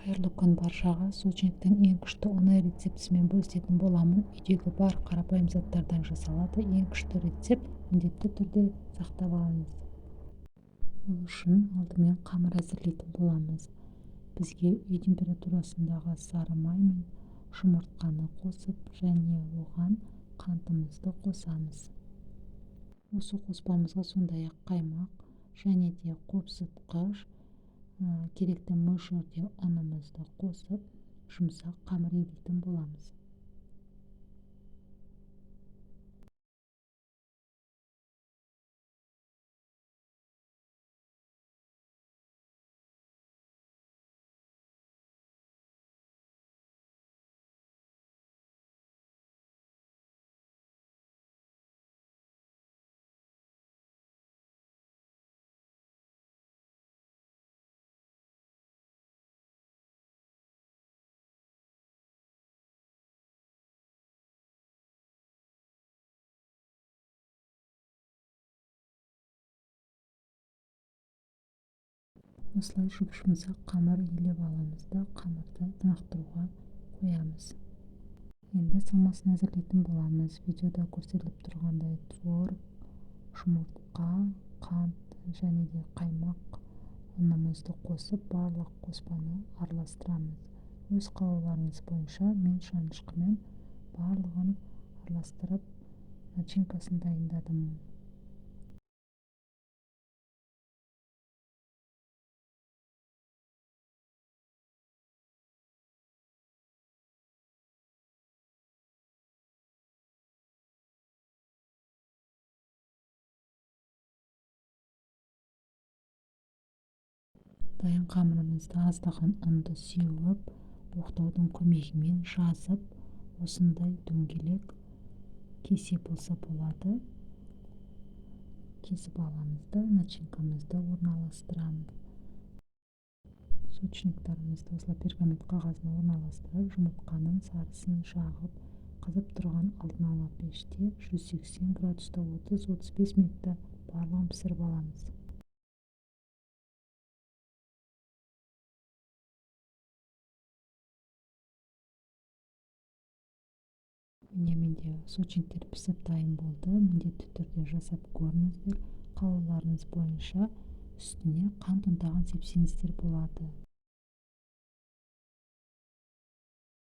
Кайырлуу күн баршага. Суучиниктин эң күчтүү оңой рецептисимен бөлүшөтүн боламын. Үйдөгү бар карапайым заттардан жасалат. Эң күчтүү рецепт міндетті түрдө сактап алыңыз. Бул үчүн алдымен камыр азырлайтын боламыз. Бизге үй температурасындагы сары май менен шумуртканы косуп, және оган кантыбызды косамыз. Осы коспамызга сондай-ак каймак және де кооптсуткуч, керектүү мөлчөрдө унубузду косуп, жумшак камыр ийгилтин боламыз. Осылай жумшак камыр ийилип алабыз да камырды тыныктырууга коебуз. Эndi салмасын азырлайтын боламыз. Видеодо көрсөтүлүп тургандай творог, шумуртка, кант және де каймак унубузду косуп, баардык коспаны аралаштырабыз. Өз каалооларыңыз боюнча мен чыгышкы менен баардыгын аралаштырып, начинкасын дайындадым. Дайын камырыбызды аздаган унду сүйүп, октоодун көмөгү менен жазып, осундай дөңгөлөк кесе болсо болот. Кесип алабыз да начинкабызды оруналаштырабыз. Суучиниктарыбызды осылай пергамент кагазына оруналаштырып, жумуртканын сарысын жагып, кызып турган алдын ала печте 180 градуста 30-35 мүнөттө баардыгын бышырып алабыз. Міне менде суучиниктер пишип дайын болду. Міндетті түрдө жасап көрүңүздөр. Каалооларыңыз боюнча үстүнө кант унтагын сепсеңиздер болот.